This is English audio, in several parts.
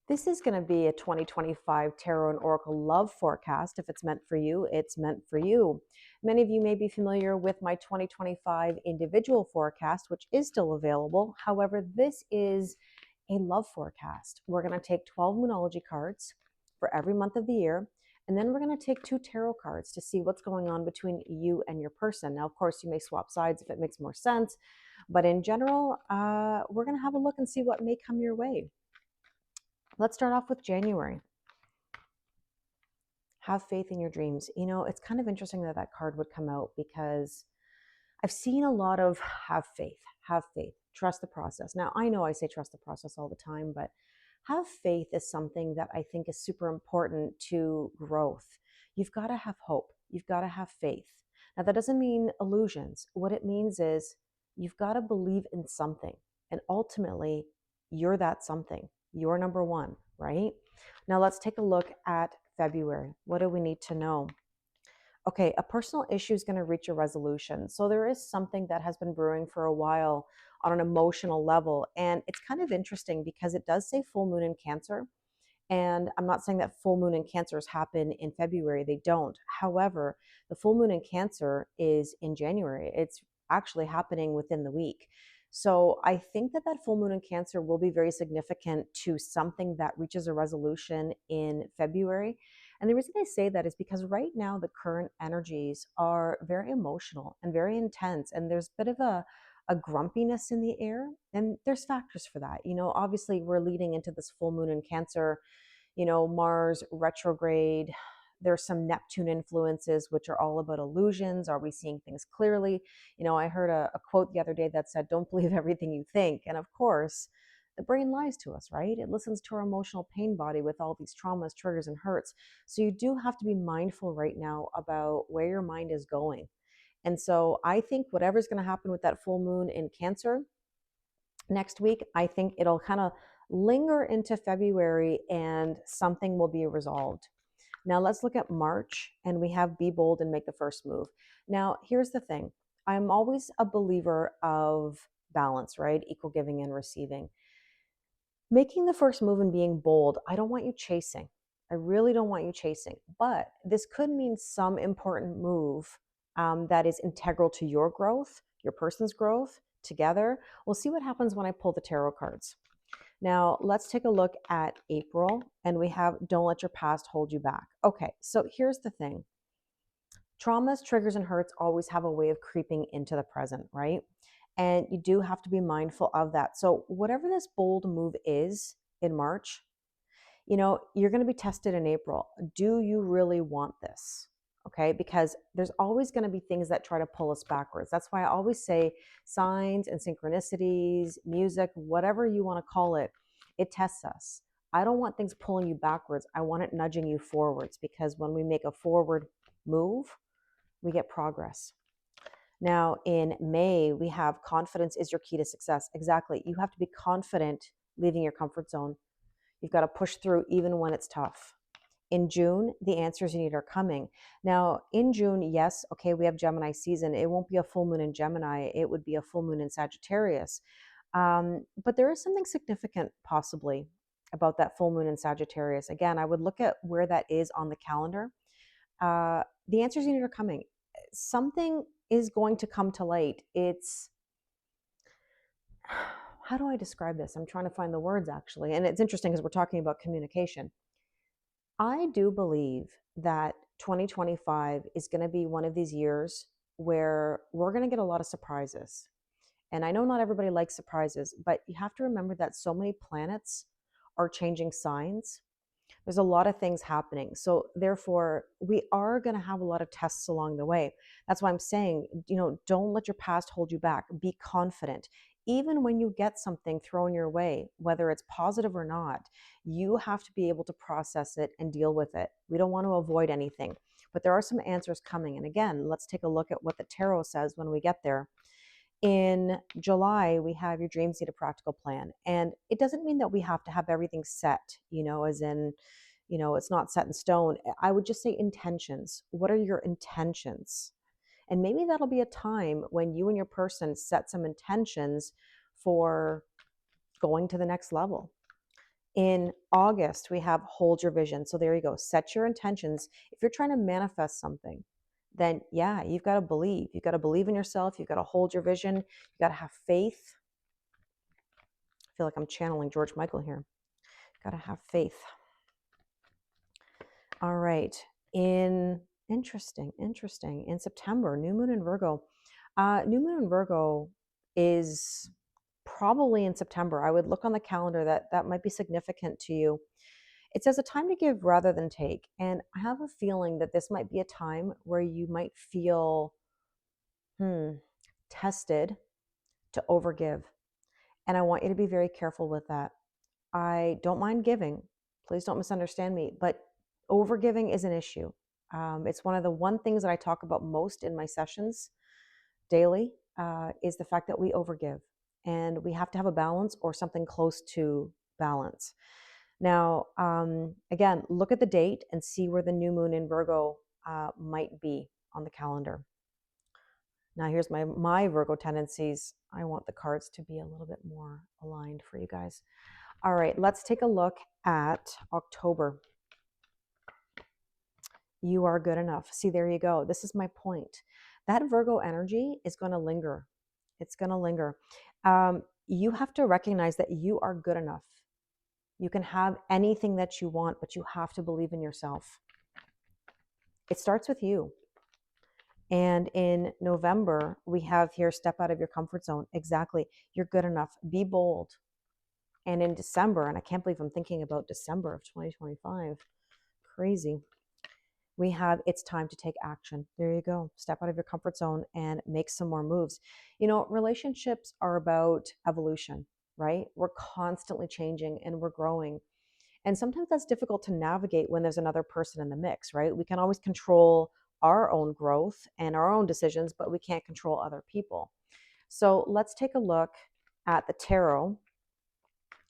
This is going to be a 2025 Tarot and Oracle love forecast. If it's meant for you, it's meant for you. Many of you may be familiar with my 2025 individual forecast, which is still available. However, this is a love forecast. We're going to take 12 Moonology cards for every month of the year, and then we're going to take 2 tarot cards to see what's going on between you and your person. Now, of course, you may swap sides if it makes more sense, but in general, we're going to have a look and see what may come your way. Let's start off with January. Have faith in your dreams. You know, it's kind of interesting that that card would come out because I've seen a lot of have faith, trust the process. Now, I know I say trust the process all the time, but have faith is something that I think is super important to growth. You've got to have hope. You've got to have faith. Now, that doesn't mean illusions. What it means is you've got to believe in something. And ultimately, you're that something. You're number one, right? Now, let's take a look at February. What do we need to know? Okay, a personal issue is going to reach a resolution. So there is something that has been brewing for a while on an emotional level. And it's kind of interesting because it does say full moon in Cancer. And I'm not saying that full moon in Cancers happen in February. They don't. However, the full moon in Cancer is in January. It's actually happening within the week. So I think that that full moon in Cancer will be very significant to something that reaches a resolution in February. And the reason I say that is because right now the current energies are very emotional and very intense, and there's a bit of a grumpiness in the air, and there's factors for that. You know, obviously we're leading into this full moon in Cancer, you know, Mars retrograde. There's some Neptune influences, which are all about illusions. Are we seeing things clearly? You know, I heard a quote the other day that said, don't believe everything you think. And of course, the brain lies to us, right? It listens to our emotional pain body with all these traumas, triggers, and hurts. So you do have to be mindful right now about where your mind is going. And so I think whatever's going to happen with that full moon in Cancer next week, I think it'll kind of linger into February and something will be resolved. Now let's look at March, and we have be bold and make the first move. Now, here's the thing. I'm always a believer of balance, right? Equal giving and receiving. Making the first move and being bold, I don't want you chasing. I really don't want you chasing. But this could mean some important move that is integral to your growth, your person's growth together. We'll see what happens when I pull the tarot cards. Now, let's take a look at April, and we have don't let your past hold you back. Okay, so here's the thing. Traumas, triggers, and hurts always have a way of creeping into the present, right? And you do have to be mindful of that. So, whatever this bold move is in March, you know, you're going to be tested in April. Do you really want this? Okay, because there's always going to be things that try to pull us backwards. That's why I always say signs and synchronicities, music, whatever you want to call it, it tests us. I don't want things pulling you backwards. I want it nudging you forwards, because when we make a forward move, we get progress. Now, in May, we have confidence is your key to success. Exactly. You have to be confident leaving your comfort zone. You've got to push through even when it's tough. In June, the answers you need are coming. Now, in June, yes, okay, we have Gemini season. It won't be a full moon in Gemini. It would be a full moon in Sagittarius. But there is something significant possibly about that full moon in Sagittarius. Again, I would look at where that is on the calendar. The answers you need are coming. Something is going to come to light. It's, how do I describe this? I'm trying to find the words actually. And it's interesting because we're talking about communication. I do believe that 2025 is going to be one of these years where we're going to get a lot of surprises. And I know not everybody likes surprises, but you have to remember that so many planets are changing signs. There's a lot of things happening. So therefore, we are going to have a lot of tests along the way. That's why I'm saying, you know, don't let your past hold you back. Be confident. Even when you get something thrown your way, whether it's positive or not, you have to be able to process it and deal with it. We don't want to avoid anything, but there are some answers coming. And again, let's take a look at what the tarot says when we get there. In July, we have your dreams need a practical plan. And it doesn't mean that we have to have everything set, you know, as in, you know, it's not set in stone. I would just say intentions. What are your intentions? And maybe that'll be a time when you and your person set some intentions for going to the next level. In August, we have hold your vision. So there you go. Set your intentions. If you're trying to manifest something, then yeah, you've got to believe. You've got to believe in yourself. You've got to hold your vision. You've got to have faith. I feel like I'm channeling George Michael here. Got to have faith. All right. Interesting. In September, new moon in Virgo. New moon in Virgo is probably in September. I would look on the calendar that might be significant to you. It says a time to give rather than take. And I have a feeling that this might be a time where you might feel tested to overgive. And I want you to be very careful with that. I don't mind giving. Please don't misunderstand me, but overgiving is an issue. It's one of the one things that I talk about most in my sessions daily is the fact that we overgive, and we have to have a balance or something close to balance. Now, again, look at the date and see where the new moon in Virgo might be on the calendar. Now, here's my Virgo tendencies. I want the cards to be a little bit more aligned for you guys. All right, let's take a look at October. You are good enough. See, there you go. This is my point. That Virgo energy is going to linger. It's going to linger. You have to recognize that you are good enough. You can have anything that you want, but you have to believe in yourself. It starts with you. And in November, we have here, step out of your comfort zone. Exactly. You're good enough. Be bold. And in December, and I can't believe I'm thinking about December of 2025. Crazy. We have, it's time to take action. There you go. Step out of your comfort zone and make some more moves. You know, relationships are about evolution, right? We're constantly changing and we're growing. And sometimes that's difficult to navigate when there's another person in the mix, right? We can always control our own growth and our own decisions, but we can't control other people. So let's take a look at the tarot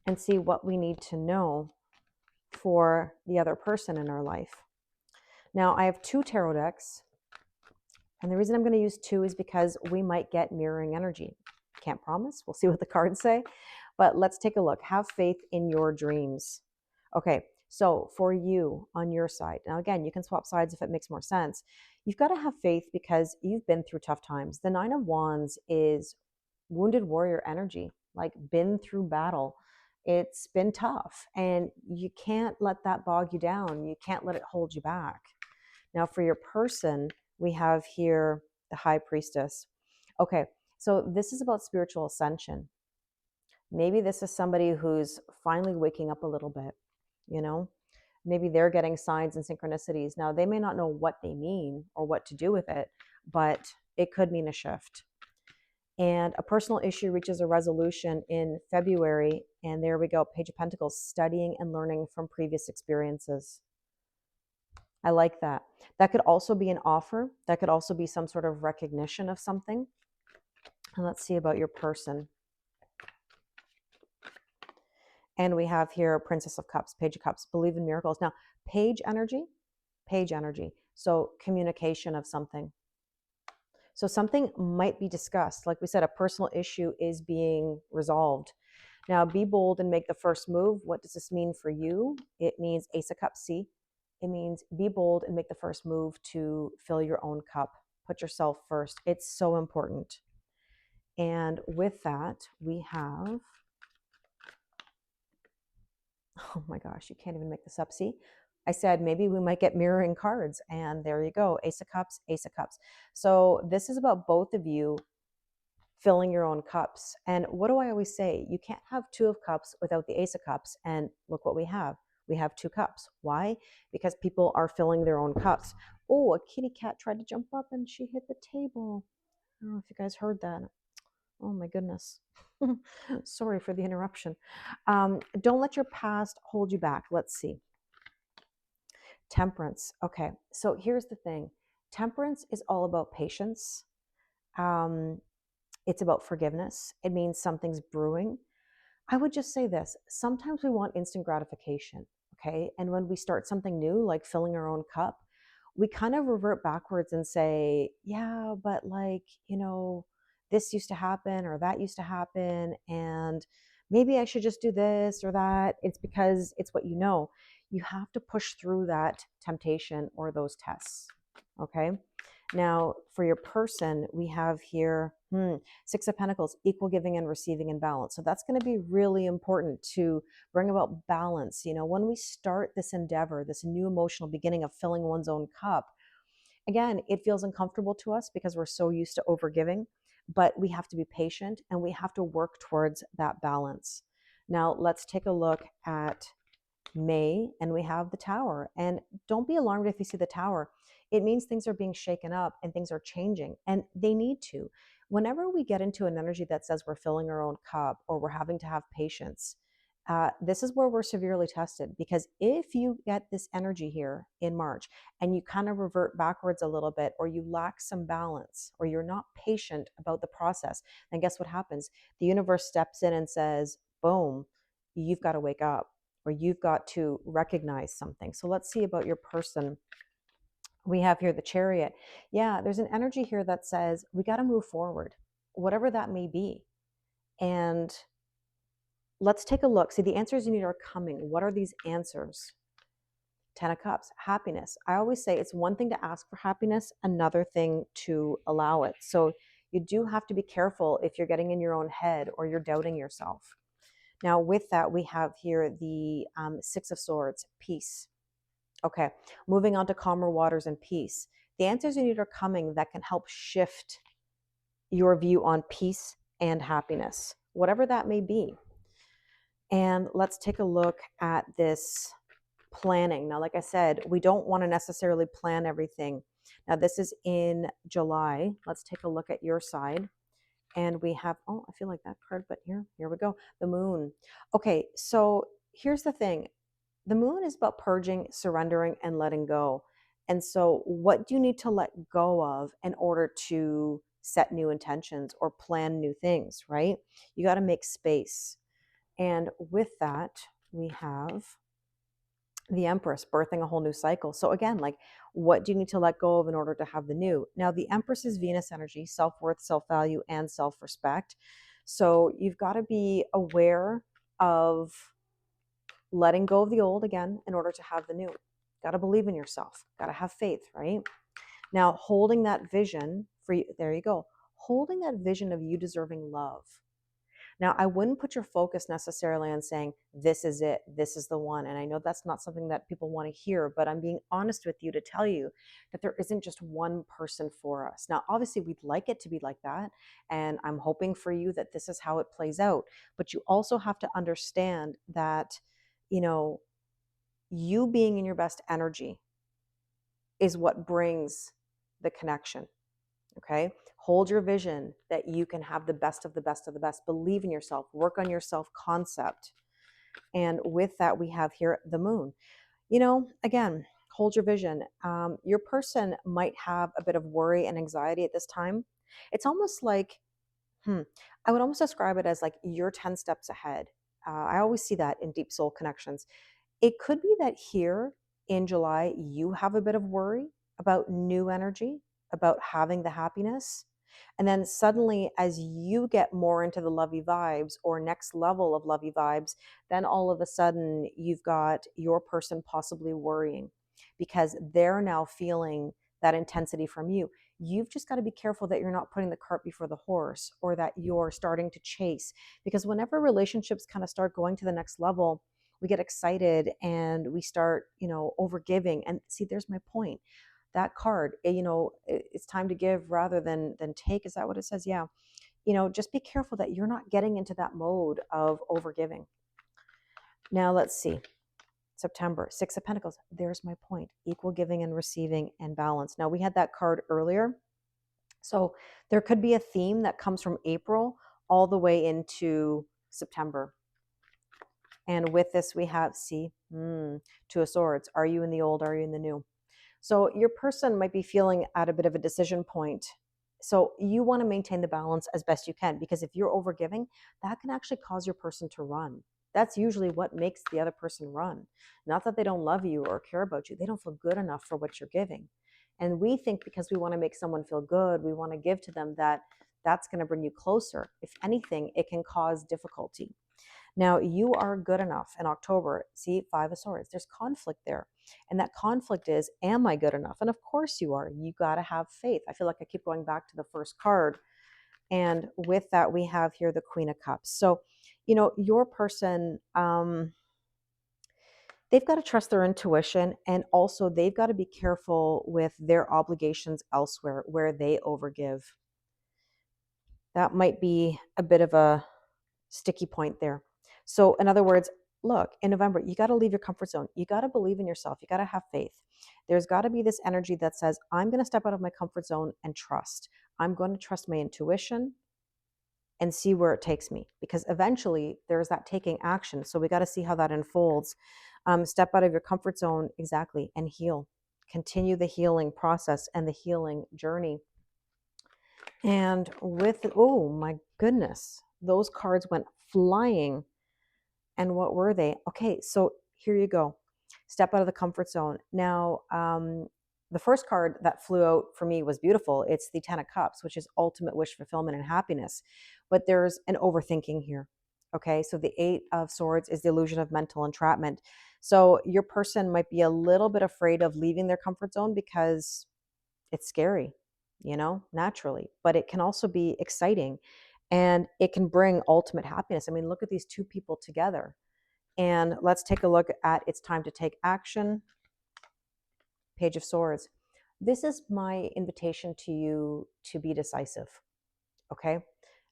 and see what we need to know for the other person in our life. Now, I have 2 tarot decks, and the reason I'm going to use 2 is because we might get mirroring energy. Can't promise. We'll see what the cards say, but let's take a look. Have faith in your dreams. Okay, so for you on your side, now again, you can swap sides if it makes more sense. You've got to have faith because you've been through tough times. The 9 of Wands is wounded warrior energy, like been through battle. It's been tough, and you can't let that bog you down. You can't let it hold you back. Now, for your person, we have here the High Priestess. Okay, so this is about spiritual ascension. Maybe this is somebody who's finally waking up a little bit, you know? Maybe they're getting signs and synchronicities. Now, they may not know what they mean or what to do with it, but it could mean a shift. And a personal issue reaches a resolution in February. And there we go, Page of Pentacles, studying and learning from previous experiences. I like that. That could also be an offer. That could also be some sort of recognition of something. And let's see about your person. And we have here Princess of Cups, Page of Cups, believe in miracles. Now, page energy. So communication of something. So something might be discussed. Like we said, a personal issue is being resolved. Now, be bold and make the first move. What does this mean for you? It means Ace of Cups, see? It means be bold and make the first move to fill your own cup. Put yourself first. It's so important. And with that, we have, oh my gosh, you can't even make this up. See, I said maybe we might get mirroring cards, and there you go. Ace of Cups, Ace of Cups. So this is about both of you filling your own cups. And what do I always say? You can't have 2 of cups without the Ace of Cups. And look what we have. We have 2 cups. Why? Because people are filling their own cups. Oh, a kitty cat tried to jump up and she hit the table. I don't know if you guys heard that. Oh my goodness. Sorry for the interruption. Don't let your past hold you back. Let's see. Temperance. Okay, so here's the thing. Temperance is all about patience. It's about forgiveness. It means something's brewing. I would just say this. Sometimes we want instant gratification, okay? And when we start something new, like filling our own cup, we kind of revert backwards and say, yeah, but like, this used to happen or that used to happen. And maybe I should just do this or that. It's because it's what you know. You have to push through that temptation or those tests. Okay. Now, for your person, we have here Six of Pentacles, equal giving and receiving and balance. So that's going to be really important to bring about balance. You know, when we start this endeavor, this new emotional beginning of filling one's own cup, again, it feels uncomfortable to us because we're so used to overgiving, but we have to be patient and we have to work towards that balance. Now, let's take a look at May, and we have the Tower. And don't be alarmed if you see the Tower. It means things are being shaken up and things are changing, and they need to. Whenever we get into an energy that says we're filling our own cup or we're having to have patience, this is where we're severely tested, because if you get this energy here in March and you kind of revert backwards a little bit, or you lack some balance, or you're not patient about the process, then guess what happens? The universe steps in and says, boom, you've got to wake up, or you've got to recognize something. So let's see about your person. We have here the Chariot. Yeah, there's an energy here that says we got to move forward, whatever that may be. And let's take a look. See, the answers you need are coming. What are these answers? 10 of Cups, happiness. I always say it's one thing to ask for happiness, another thing to allow it. So you do have to be careful if you're getting in your own head or you're doubting yourself. Now, with that, we have here the Six of Swords, peace. Okay, moving on to calmer waters and peace. The answers you need are coming that can help shift your view on peace and happiness, whatever that may be. And let's take a look at this planning. Now, like I said, we don't want to necessarily plan everything. Now, this is in July. Let's take a look at your side. And we have, oh, I feel like that card, but here we go. The Moon. Okay, so here's the thing. The Moon is about purging, surrendering, and letting go. And so what do you need to let go of in order to set new intentions or plan new things, right? You got to make space. And with that, we have the Empress, birthing a whole new cycle. So again, like, what do you need to let go of in order to have the new? Now, the Empress is Venus energy, self-worth, self-value, and self-respect. So you've got to be aware of letting go of the old again in order to have the new. Got to believe in yourself. Got to have faith, right? Now, holding that vision for you, there you go. Holding that vision of you deserving love. Now, I wouldn't put your focus necessarily on saying, this is it, this is the one. And I know that's not something that people want to hear, but I'm being honest with you to tell you that there isn't just one person for us. Now, obviously, we'd like it to be like that. And I'm hoping for you that this is how it plays out. But you also have to understand that, you know, you being in your best energy is what brings the connection. Okay. Hold your vision that you can have the best of the best of the best. Believe in yourself, work on your self concept. And with that, we have here the Moon. You know, again, hold your vision. Your person might have a bit of worry and anxiety at this time. It's almost like, I would almost describe it as like you're 10 steps ahead. I always see that in deep soul connections. It could be that here in July, you have a bit of worry about new energy, about having the happiness. And then suddenly, as you get more into the lovey vibes or next level of lovey vibes, then all of a sudden you've got your person possibly worrying because they're now feeling that intensity from you. You've just got to be careful that you're not putting the cart before the horse, or that you're starting to chase. Because whenever relationships kind of start going to the next level, we get excited and we start, over giving. And see, there's my point. That card, it's time to give rather than take. Is that what it says? Yeah. Just be careful that you're not getting into that mode of over giving. Now let's see. September, Six of Pentacles. There's my point. Equal giving and receiving and balance. Now we had that card earlier. So there could be a theme that comes from April all the way into September. And with this, we have, Two of Swords. Are you in the old? Are you in the new? So your person might be feeling at a bit of a decision point. So you want to maintain the balance as best you can, because if you're overgiving, that can actually cause your person to run. That's usually what makes the other person run. Not that they don't love you or care about you. They don't feel good enough for what you're giving. And we think because we want to make someone feel good, we want to give to them, that that's going to bring you closer. If anything, it can cause difficulty. Now, you are good enough in October. See, Five of Swords, there's conflict there. And that conflict is, am I good enough? And of course you are. You got to have faith. I feel like I keep going back to the first card. And with that, we have here the Queen of Cups. So, your person, they've got to trust their intuition, and also they've got to be careful with their obligations elsewhere where they overgive. That might be a bit of a sticky point there. So, in other words, look, in November, you got to leave your comfort zone. You got to believe in yourself. You got to have faith. There's got to be this energy that says, I'm going to step out of my comfort zone and trust. I'm going to trust my intuition and see where it takes me, because eventually there's that taking action. So we got to see how that unfolds. Step out of your comfort zone, exactly, and heal. Continue the healing process and the healing journey. And oh my goodness, those cards went flying. And what were they? Okay, so here you go. Step out of the comfort zone. Now, the first card that flew out for me was beautiful. It's the Ten of Cups, which is ultimate wish fulfillment and happiness. But there's an overthinking here. Okay, so the Eight of Swords is the illusion of mental entrapment. So your person might be a little bit afraid of leaving their comfort zone because it's scary, naturally. But it can also be exciting, and it can bring ultimate happiness. I mean, look at these two people together. And let's take a look at it's time to take action. Page of Swords. This is my invitation to you to be decisive. Okay.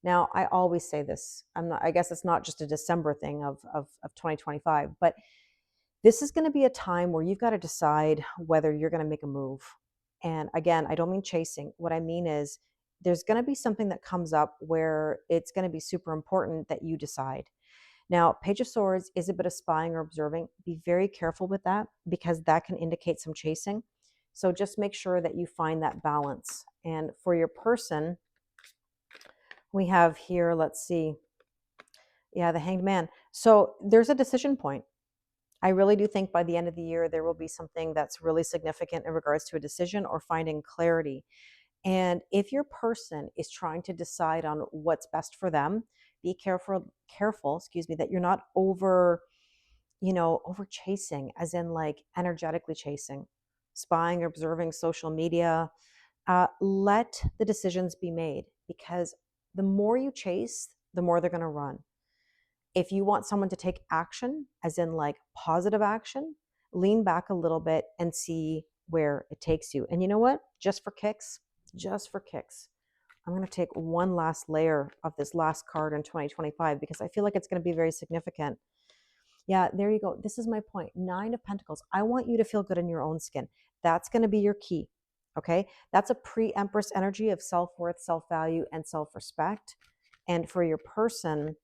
Now, I always say this. I guess it's not just a December thing of 2025, but this is going to be a time where you've got to decide whether you're going to make a move. And again, I don't mean chasing. What I mean is there's going to be something that comes up where it's going to be super important that you decide. Now, Page of Swords is a bit of spying or observing. Be very careful with that because that can indicate some chasing. So just make sure that you find that balance. And for your person, we have here, let's see. Yeah, the Hanged Man. So there's a decision point. I really do think by the end of the year, there will be something that's really significant in regards to a decision or finding clarity. And if your person is trying to decide on what's best for them, be careful, excuse me, that you're not over chasing, as in like energetically chasing, spying, observing social media. Let the decisions be made, because the more you chase, the more they're going to run. If you want someone to take action, as in like positive action, lean back a little bit and see where it takes you. And you know what? Just for kicks, I'm going to take one last layer of this last card in 2025 because I feel like it's going to be very significant. Yeah, there you go. This is my point. Nine of Pentacles. I want you to feel good in your own skin. That's going to be your key. Okay. That's a pre-Empress energy of self-worth, self-value, and self-respect. And for your person,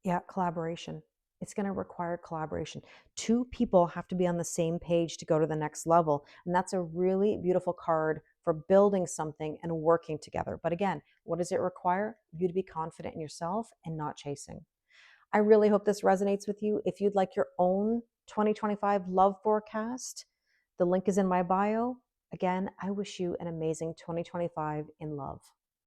yeah, collaboration. It's going to require collaboration. Two people have to be on the same page to go to the next level. And that's a really beautiful card for building something and working together. But again, what does it require? You to be confident in yourself and not chasing. I really hope this resonates with you. If you'd like your own 2025 love forecast, the link is in my bio. Again, I wish you an amazing 2025 in love.